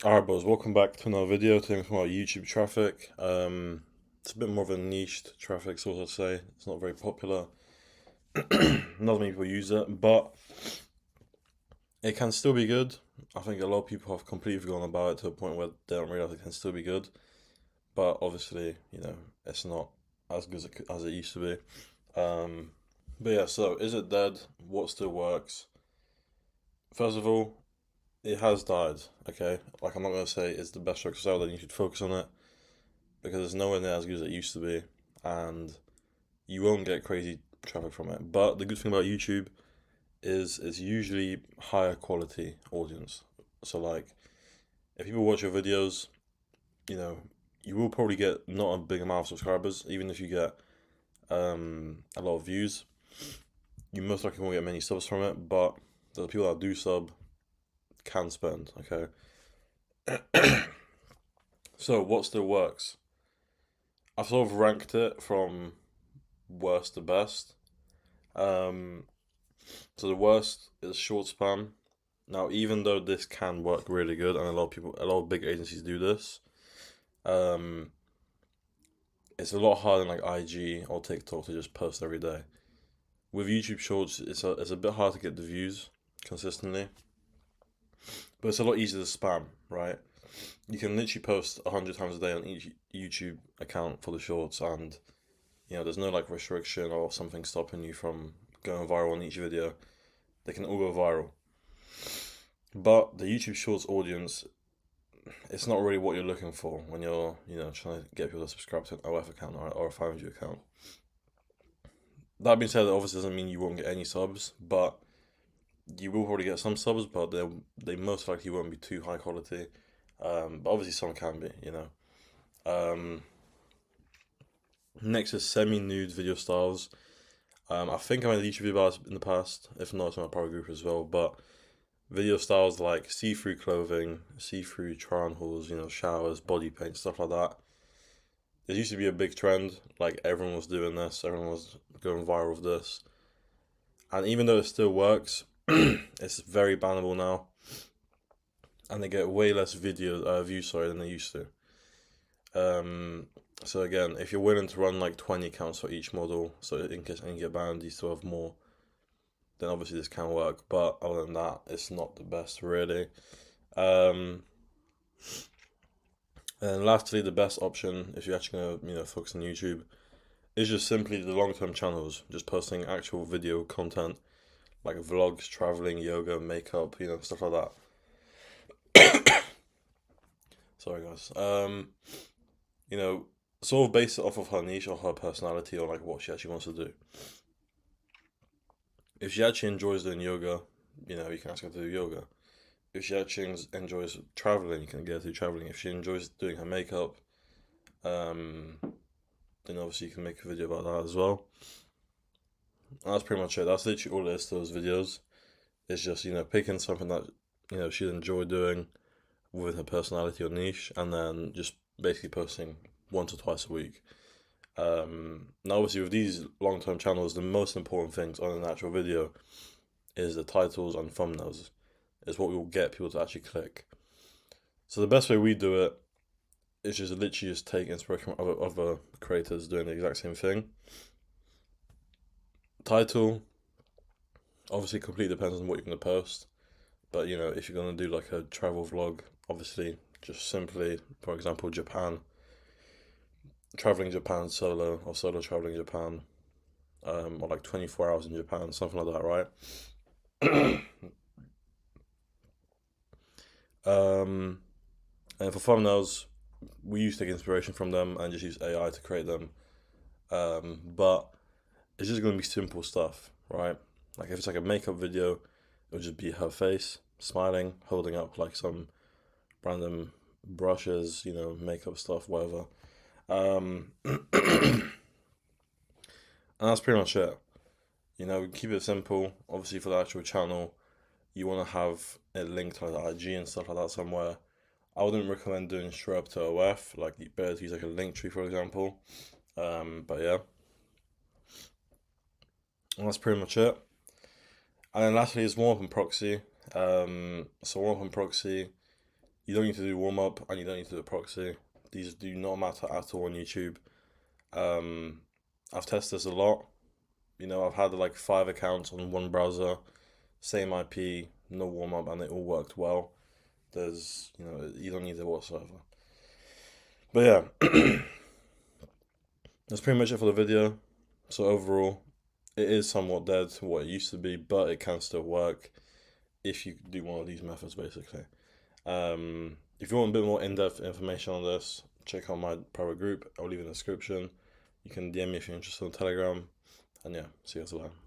Alright, boys, welcome back to another video. Today we're talking about YouTube traffic. It's a bit more of a niched traffic source, I'd say. It's not very popular. Not many people use it, but it can still be good. I think a lot of people have completely forgotten about it to a point where they don't realize it can still be good. But obviously, it's not as good as it used to be. But yeah, so is it dead? What still works? First of all, it has died, okay? Like, I'm not going to say it's the best show because then you should focus on it because it's nowhere near as good as it used to be, and you won't get crazy traffic from it. But the good thing about YouTube is it's usually higher quality audience. So like, if people watch your videos, you know, you will probably get not a big amount of subscribers, even if you get a lot of views. You most likely won't get many subs from it, but the people that do sub can spend. Okay. So what still works? I've sort of ranked it from worst to best. Um, so the worst is short spam. Now, even though this can work really good, and a lot of big agencies do this, um, it's a lot harder than like IG or TikTok to just post every day. With YouTube Shorts, it's a bit hard to get the views consistently, but it's a lot easier to spam, right? You can literally post 100 times a day on each YouTube account for the shorts, and there's no like restriction or something stopping you from going viral on each video. They can all go viral. But the YouTube Shorts audience, it's not really what you're looking for when you're, trying to get people to subscribe to an OF account or a 5G account. That being said, that obviously doesn't mean you won't get any subs, but you will probably get some subs, but they most likely won't be too high quality. But obviously some can be. Um, Next is semi-nude video styles. I think I made a YouTube video about this in the past. If not, it's in my private group as well. But video styles like see-through clothing, see-through try-on hauls, showers, body paint, stuff like that. There used to be a big trend, like everyone was doing this, everyone was going viral with this. And even though it still works, it's very bannable now. And they get way less views, than they used to. Um, so again, if you're willing to run like 20 accounts for each model, so in case any get banned, you still have more, then obviously this can work. But other than that, it's not the best really. Um, and lastly, the best option if you're actually gonna focus on YouTube is just simply the long-term channels, just posting actual video content like vlogs, traveling, yoga, makeup, stuff like that. Sorry guys. You know, Sort of base it off of her niche or her personality or like what she actually wants to do. If she actually enjoys doing yoga, you can ask her to do yoga. If she actually enjoys traveling, you can get her to do traveling. If she enjoys doing her makeup, um, then obviously you can make a video about that as well. And that's pretty much it. That's literally all it is to those videos. It's just, picking something that, she'd enjoy doing with her personality or niche, and then just basically posting once or twice a week. Now, obviously, with these long-term channels, the most important things on an actual video is the titles and thumbnails. Is what will get people to actually click. So the best way we do it is just literally just take inspiration from other creators doing the exact same thing. Title obviously completely depends on what you're going to post. But if you're going to do like a travel vlog, obviously just simply, for example, Japan, traveling Japan solo or solo traveling Japan, or like 24 hours in Japan, something like that, right? um, and for thumbnails, we used to take inspiration from them and just use AI to create them. But it's just going to be simple stuff, right? Like if it's like a makeup video, it'll just be her face smiling, holding up like some random brushes, makeup stuff, whatever. And that's pretty much it. Keep it simple. Obviously, for the actual channel, you want to have it linked to like IG and stuff like that somewhere. I wouldn't recommend doing straight up to OF. Like, you better use like a link tree, for example. But yeah, and that's pretty much it. And then lastly is warm up and proxy. So warm up and proxy, You don't need to do warm up and you don't need to do a proxy. These do not matter at all on YouTube. I've tested this a lot. I've had like 5 accounts on one browser, same IP, no warm up, and they all worked well. You don't need it whatsoever. But yeah, that's pretty much it for the video. So overall, it is somewhat dead to what it used to be, but it can still work if you do one of these methods, basically. If you want a bit more in-depth information on this, check out my private group. I'll leave it in the description. You can DM me if you're interested on Telegram. And yeah, see you guys later.